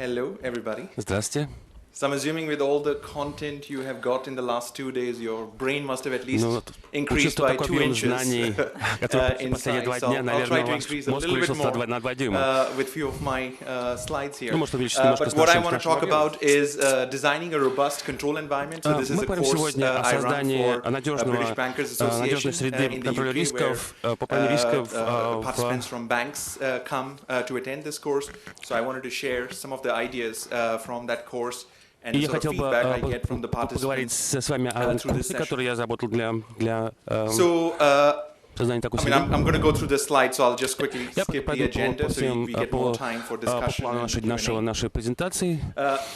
Hello, everybody. Здравствуйте. So I'm assuming with all the content you have got in the last 2 days, your brain must have at least increased by 2 inches in size. So I'll try to increase a little bit more with few of my slides here. But what I want to talk about is designing a robust control environment. So this is a course I run for British Bankers Association in the UK, where participants from banks come to attend this course. So I wanted to share some of the ideas from that course. И я хотел бы поговорить с вами о курсе, который я разработал для создания такой среды. I'm going to go through the slides, so I'll just quickly skip the agenda so we get more time for discussion and нашей презентации.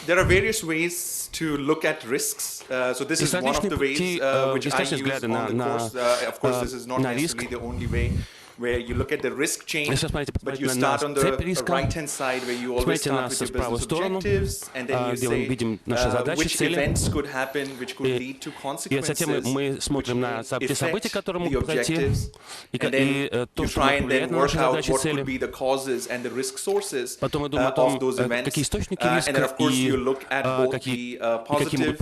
There are various ways to look at risks. So this is one of the ways which I use on the course. Of course, this is not necessarily the only way, where you look at the risk chain, but you start on the right-hand side, where you always start with your business objectives, and then you say which events could happen, which could lead to consequences, which affect the objectives, and then you try and then work out what could be the causes and the risk sources of those events, and then of course you look at both the positive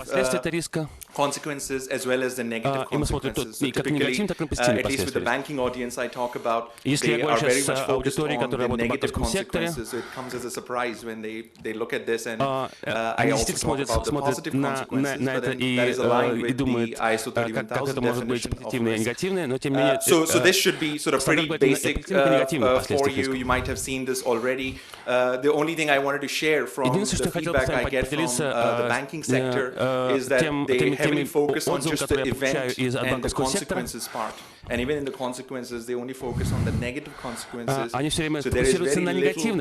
consequences as well as the negative consequences. So typically, at least with the banking audience I talk about, they are very much focused on the negative consequences. So it comes as a surprise when they look at this, and I also talk about the positive consequences, but then that is aligned with the ISO 31000 definition of risk. So this should be sort of pretty basic for you. You might have seen this already. The only thing I wanted to share from the feedback I get from the banking sector is that they heavily focus on just the event and the consequences part. And even in the consequences, they only focus on the negative consequences. So there is very little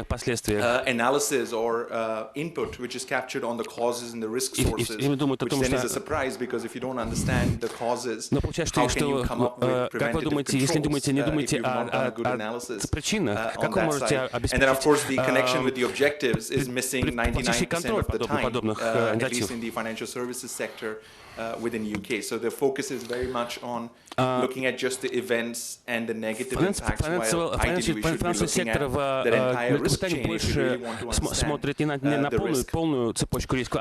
analysis or input which is captured on the causes and the risk sources, which then is a surprise, because if you don't understand the causes, how can you come up with preventative controls if you've not done a good analysis on that side? And then, of course, the connection with the objectives is missing 99% of the time, at least in the financial services sector within UK. So the focus is very much on looking at just the events and the negative impacts, while ideally we should be looking at the entire risk chain if you really want to understand the risk.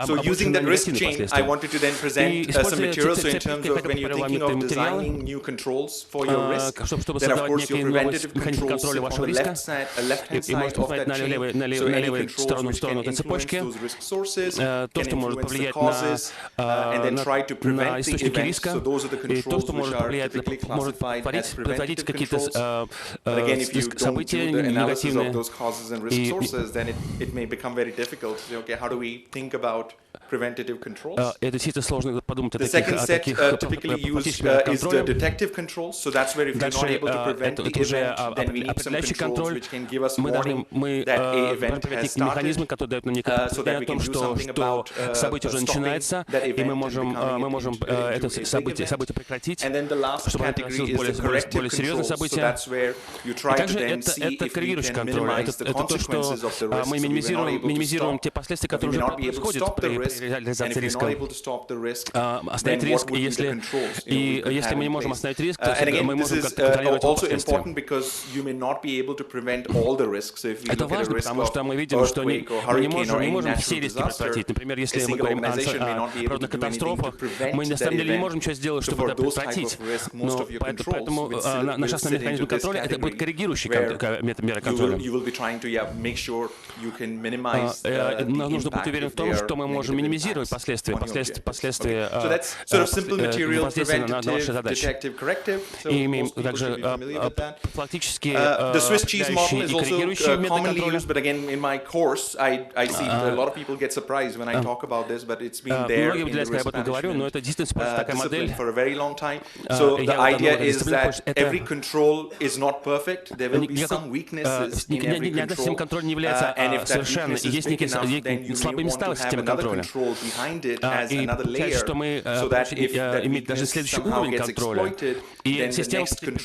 So using that risk chain, I wanted to then present some materials. So in terms of when you're thinking of designing new controls for your risk, then of course your preventative controls sit on the left-hand side of that chain. So any controls which can influence those risk sources, can influence the causes, and then try to prevent the events. So those are the controls which are typically classified as preventative controls. But again, if you don't do the analysis of those causes and risk sources, then it may become very difficult to say, okay, how do we think about preventative controls? The second set typically used is the detective controls. So that's where if you're not able to prevent the event, then we need some controls which can give us warning that a event has started, so that we can do something about stopping that event and becoming it into a big event. And then the last category is the corrective controls. So that's where you try to then see if we can minimize the consequences of the risk. So we may not be able to stop the risk, and if we're not able to stop the risk, then what would be the controls we could have in place? And again, this is also important because you may not be able to prevent all the risks. So if we look at a risk of earthquake or hurricane or any natural disaster, a single organization may not be able to do anything to prevent that event. So for those type of risks, most of your controls will sit into this category, you will be trying to make sure you can minimize the impact if they are negative impacts on your objectives. So that's sort of simple material, preventative, detective, corrective. So most people should be familiar with that. The Swiss cheese model is also commonly used, but again, in my course, I see a lot of people get surprised when I talk about this, but it's been there in the risk management discipline for a very long time. So the idea is that every control is not perfect. There will be some weaknesses in every control, and if that weakness is big enough, then you may want to have another контроля. И получается, что мы имеем даже следующий уровень контроля, и система постепенно,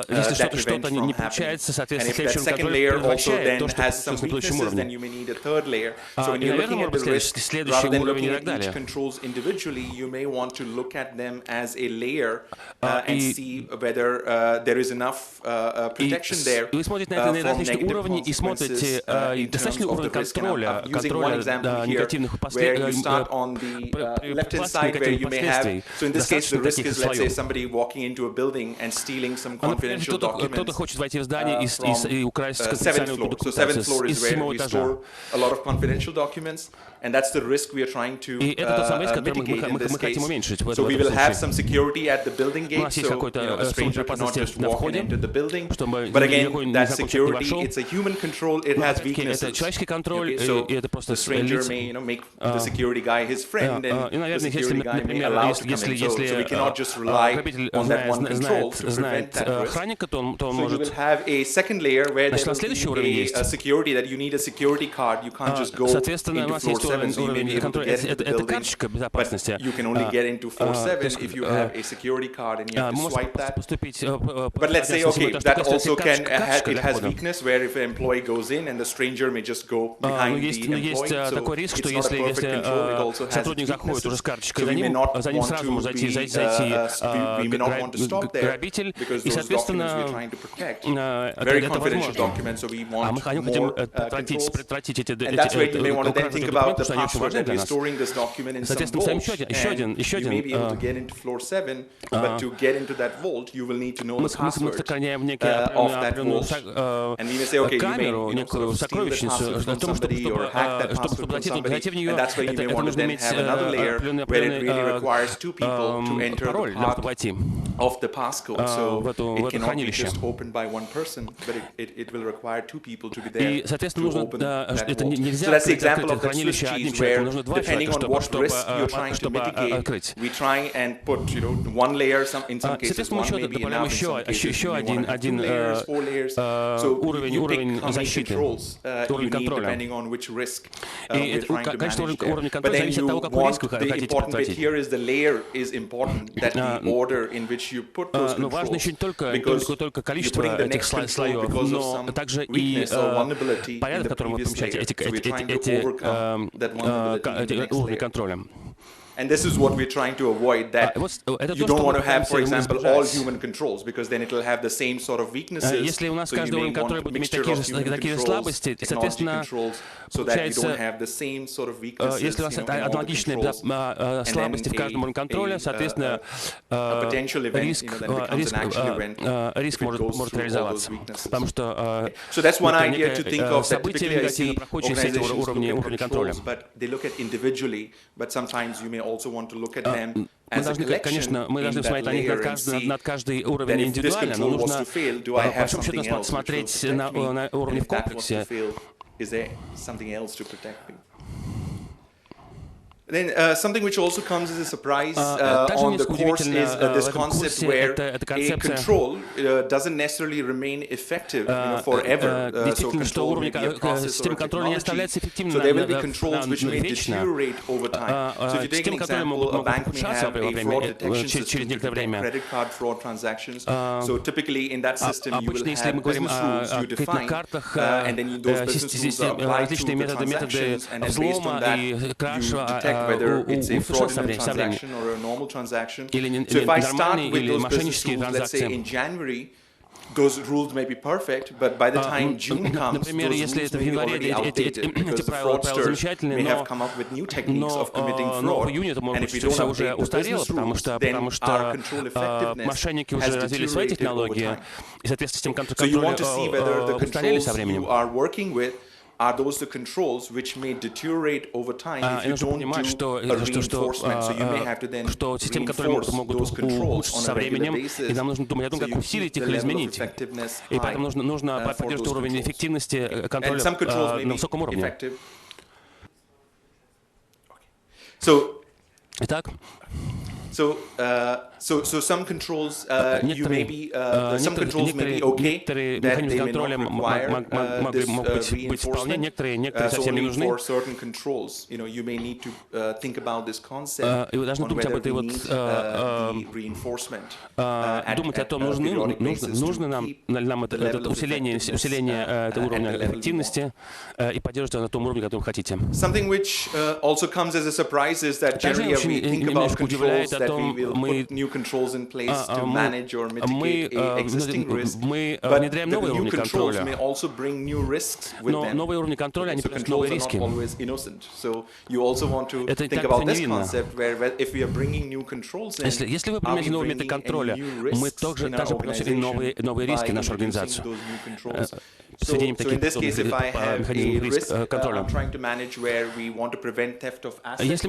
если что-то не получается, соответственно, следующий уровень контроля предотвращает то, что случилось на предыдущем уровне. И, наверное, может быть, следующий уровень и так далее. И вы смотрите на это на различные уровни и смотрите, достаточно ли уровень контроля негативных последствий. Например, кто-то хочет войти в здание и украсть конфиденциальную документацию из 7-го этажа. И это тот самый риск, который мы хотим уменьшить в этом случае. У нас есть какой-то служба безопасности на входе, чтобы никакой незнакомый человек не вошел. Но это человеческий контроль, и это просто лица. И, наверное, если, например, если грабитель знает охранника, то он может... Значит, на следующий уровень есть. Соответственно, у нас есть уровень контроля. Это карточка безопасности. Мы можем поступить... But let's say, okay, that also it has weakness where if an employee goes in and the stranger may just go behind the employee, есть такой риск, что если сотрудник заходит уже с карточкой, за ним сразу может зайти грабитель, и, соответственно, это возможно. А мы хотим предотвратить эти украденные документы, что они очень важны для нас. Соответственно, мы ставим еще один. Мы сохраняем некую камеру, некую сокровищницу, для того, чтобы зайти в нее, это нужно иметь определенный пароль, для того, чтобы войти в это хранилище. И, соответственно, нужно, это нельзя открыть это хранилище одним человеком, нужно два человека, чтобы открыть. Соответственно, мы добавляем еще один уровень защиты, уровень контроля. И конечно, уровень контроля зависит от того, какой риск вы хотите предотвратить. Но важно еще не только количество этих слоев, но также и порядок, в котором вы помещаете эти уровни контроля. And this is what we're trying to avoid, that you don't want to have, for example, all human controls, because then it will have the same sort of weaknesses. Если у нас каждый уровень контроля будет иметь такие же слабости, соответственно, получается, если у вас аналогичные слабости в каждом уровне контроля, соответственно, риск может реализоваться. Потому что события негативно проходят через эти уровни контроля. Мы должны смотреть на них над каждый уровень индивидуально, но нужно, по большому счету, смотреть на уровне в комплексе. Then something which also comes as a surprise on the course is this concept where a control doesn't necessarily remain effective forever. So control may be a process or a technology. So there will be controls which may deteriorate over time. So if you take an example, a bank may have a fraud detection system to detect credit card fraud transactions. So typically in that system you will have business rules you define, and then those business rules are applied to the transactions, and then based on that you detect whether it's a fraudulent transaction or a normal transaction. So if I start with those business rules, let's say in January, those rules may be perfect, but by the time June comes, those rules may be already outdated, because the fraudsters may have come up with new techniques of committing fraud. And if we don't update the business rules, then our control effectiveness has deteriorated over time. So you want to see whether the controls you are working with are those the controls which may deteriorate over time if you don't do a reinforcement. So you may have to then reinforce those controls on a regular basis. И нам нужно думать о том, как усилить их или изменить. И поэтому нужно поддерживать уровень эффективности контроля на высоком уровне. Итак, So some controls you may be some controls may be okay that they may not require this reinforcement. So only for certain controls, you may need to think about this concept on whether we need the reinforcement. Думать о том, нужно нам это усиление этого уровня эффективности и поддерживать его на том уровне, который вы хотите. Something which also comes as a surprise is that generally we think about controls that we will put new controls in place to manage or mitigate existing risk. But the new controls may also bring new risks with them. Новые уровни контроля, они приносят новые риски. Always innocent. So you also want to think about this concept where if we are bringing new controls in, если вы применяете новые методы контроля, мы также приносим новые риски в нашу организацию. So in this case, if I have a risk I'm trying to manage where we want to prevent theft of assets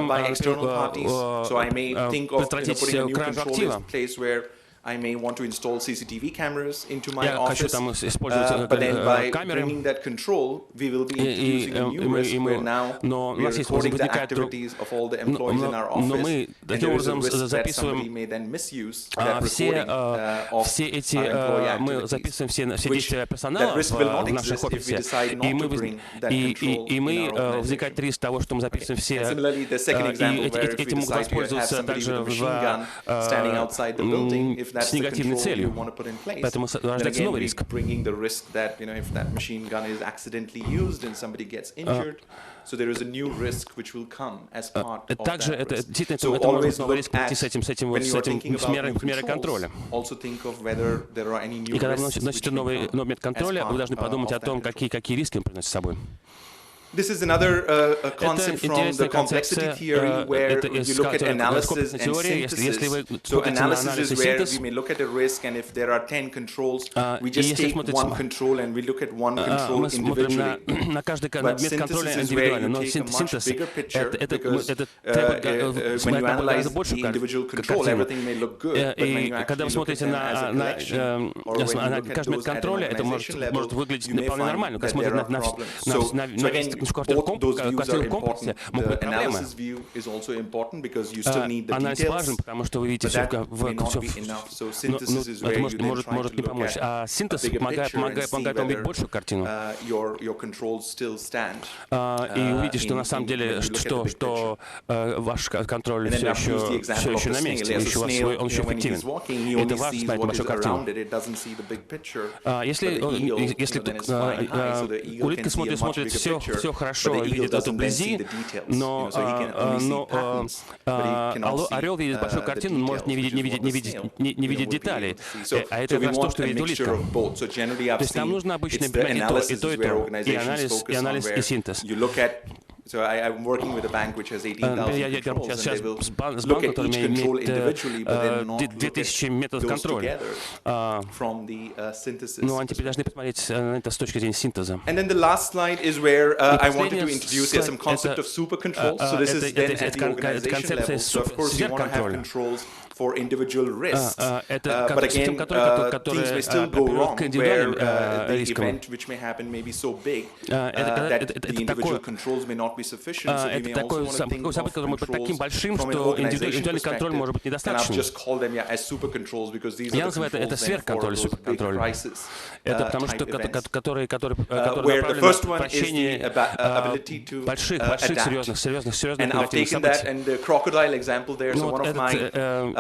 by external parties, so I may think of putting a new control in place where I may want to install CCTV cameras into my office, but then by bringing that control, we will be introducing a new risk where now we are recording the activities of all the employees in our office, and there is a risk that somebody may then misuse that recording of our employee activities, which that risk will not exist if we decide not to bring that control in our organization. Similarly, the second example where if we decide to have somebody with a machine gun standing outside the building, if that's the control you want to put in place, then again we're bringing the risk that if that machine gun is accidentally used and somebody gets injured, so there is a new risk which will come as part of that risk. So always look at when you are thinking about new controls, also think of whether there are any new risks which can come as part of that control. This is another concept from the complexity theory where you look at analysis and synthesis. So analysis is where we may look at a risk, and if there are 10 controls, we just take one control and we look at one control individually. But synthesis is where you take a much bigger picture, because when you analyze the individual control, everything may look good, but when you actually look at them as a collection, or when you look at those at an organization level, you may find that there are problems. So again, both those views are important. The analysis view is also important because you still need the details, but that may not be enough. So synthesis is where you then try to look at a bigger picture and see whether your controls still stand. И увидеть, что на самом деле, что ваш контроль все еще на месте, он еще эффективен. Это важно знать большую картину. Если улитка смотрит все хорошо, видит это вблизи, но орел видит большую картину, он может не видеть деталей. А это как раз то, что видит улитка. То есть нам нужно обычно понимать и то, и анализ, и синтез. So I'm working with a bank which has 18,000 controls, and they will look at each control individually, but then not look at those together from the synthesis. And then the last slide is where I wanted to introduce some concept of super controls. So this is then at the organization level. So of course you want to have controls for individual risks, but again, things may still go wrong where the event which may happen may be so big that the individual controls may not be sufficient. So we may also want to think of controls from an organization perspective. And I've just called them as super controls because these are the controls for those big crisis type events. Where the first one is the ability to adapt. And I've taken that and the crocodile example there. So one of my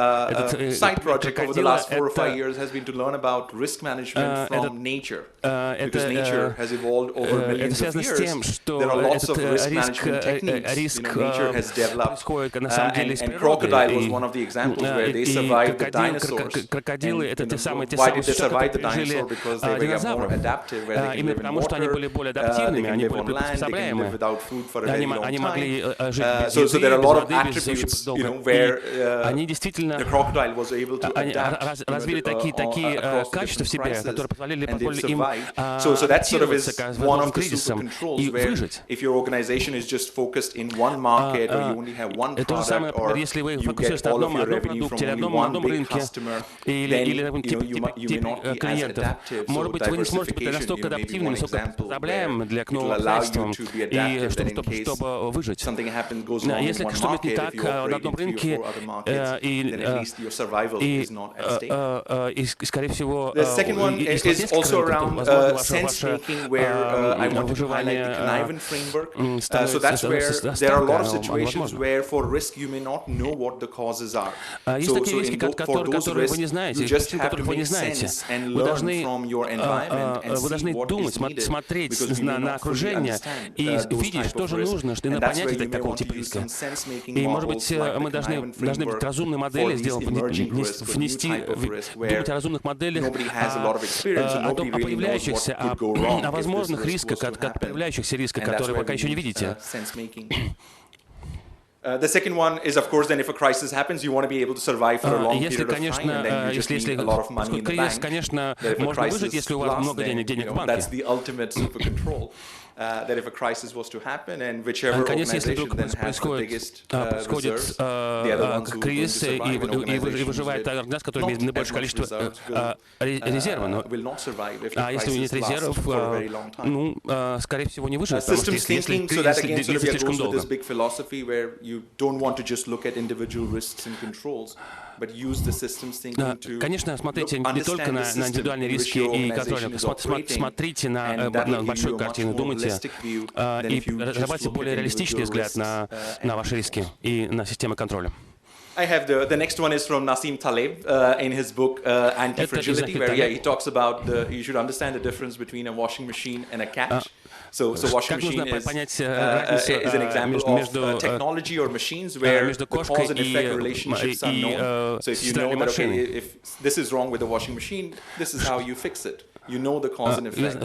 side project over the last 4 or 5 years has been to learn about risk management from nature, because nature has evolved over millions of years. There are lots of risk management techniques nature has developed, and crocodile was one of the examples where they survived the dinosaurs. And why did they survive the dinosaurs? Because they were more adaptive, where they can live in water, they can live on land, they can live without food for a very long time. So there are a lot of attributes where именно они развили такие качества в себе, которые позволили им адаптироваться к возможным кризисам и выжить. То же самое, например, если вы фокусируетесь на одном продукте или одном рынке или типе клиентов, может быть, вы не сможете быть настолько адаптивными, настолько приспособляемыми к новым обстоятельствам, и чтобы выжить. Если что-нибудь не так на одном рынке, и скорее всего, из ваше выживание есть такие риски, которые вы не знаете, причин которых вы не знаете. Вы должны думать, смотреть на окружение и видеть, что же нужно, чтобы понять для такого типа риска. И, может быть, мы должны быть разумные модели, думать о разумных моделях, о появляющихся, о возможных рисках, появляющихся рисках, которые пока еще не видите. The second one is, of course, then if a crisis happens, you want to be able to survive for a long period of time, and then you just need a lot of money in the bank. Конечно, можно выжить, если у вас много денег в банке. That's the ultimate super control. That if a crisis was to happen, and whichever organization then has the biggest reserves, the other ones who will survive an organization that not as much reserves will not survive if the crisis lasts for a very long time. Скорее всего, не выживет, Systems thinking, so that again sort of goes with this big philosophy where you don't want to just look at individual risks and controls, but use the systems thinking to Конечно, смотрите не только на индивидуальные риски и контроль, смотрите на большую картину, думайте и разрабатывайте более реалистичный взгляд на ваши риски и на системы контроля. I have the next one is from Nassim Taleb in his book Anti-Fragility, where he talks about you should understand the difference between a washing machine and a cat. So washing machine is an example of technology or machines where the cause and effect relationships are known. So if you know that if this is wrong with the washing machine, this is how you fix it. You know the cause and effect.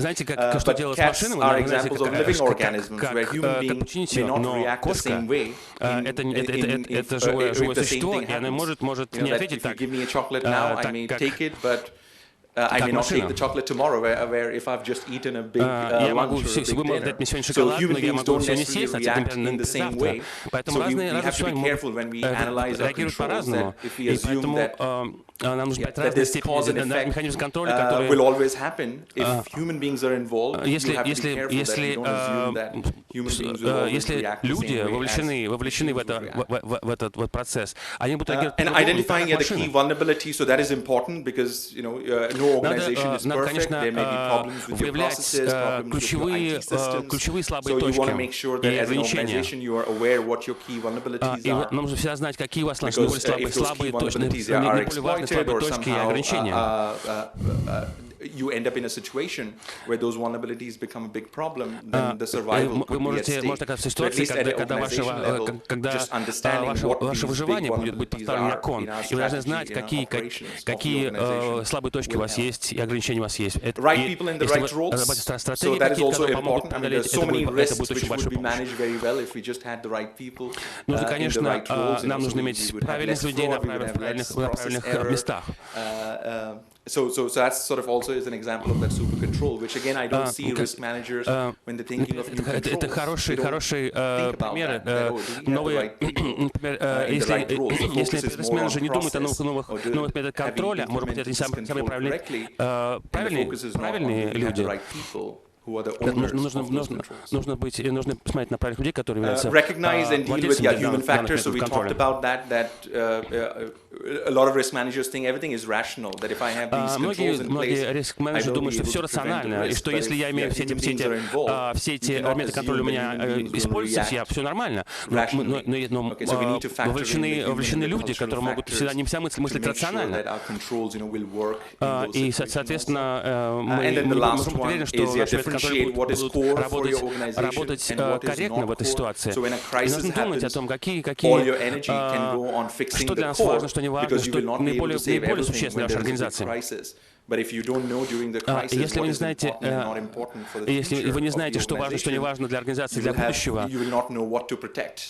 But cats are examples of living organisms where human beings may not react the same way. Это живое существо, и оно может не ответить так. If you give me a chocolate now, I may take it, but I may not take the chocolate tomorrow, where if I've just eaten a big lunch or a big dinner. So human beings don't necessarily react in the same way. So we have to be careful when we analyze our controls that if we assume that this cause and effect will always happen, if human beings are involved, you have to be careful that you don't assume that human beings will always react the same way as вовлечены в этот процесс, они будут реагировать. And identifying the key vulnerability, so that is important because no organization is perfect. There may be problems with your processes, problems with your IT systems. So you want to make sure that as an organization you are aware what your key vulnerabilities are. Нам нужно всегда знать, какие у вас Because if those key vulnerabilities are exploited or somehow you end up in a situation where those vulnerabilities become a big problem, then the survival could be at stake. So at least at the organization level, just understanding what these big vulnerabilities are in our strategy, in our operations of the organization. Слабые точки у вас есть и ограничения у вас есть. Right people in the right roles. So that is also important. I mean, there's so many risks which would be managed very well if we just had the right people in the right roles. Нам нужно иметь правильных людей на правильных местах. So that's sort of also is an example of that super control, which again I don't see risk managers when they're thinking of new controls. Это хороший пример. Новые, например, если риск-менеджеры не думают о новых методах контроля, может быть, это не самые правильные люди. Нужно посмотреть на правильных людей, которые являются recognize and deal with human factors. So we talked about that a lot of risk managers think everything is rational. That if I have these controls in place, многие риск-менеджеры думают, что все рационально, и что если я имею все эти методы контроля у меня используются, все нормально. Но вовлечены люди, которые могут всегда не всегда мыслить рационально. И, соответственно, мы можем быть уверены, что наши методы контроля будут работать корректно в этой ситуации. И нужно думать о том, что для нас важно, что не важно, что наиболее существенно для нашей организации. Если вы не знаете, что важно, что не важно для организации, для будущего,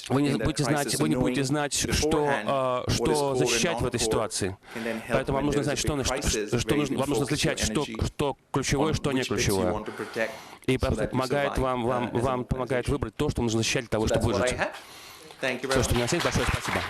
вы не будете знать, что защищать в этой ситуации. Поэтому вам нужно знать, вам нужно различать, что ключевое, что не ключевое. И помогает вам помогает выбрать то, что нужно защищать для того, чтобы выжить. Все, что у меня есть. Большое спасибо.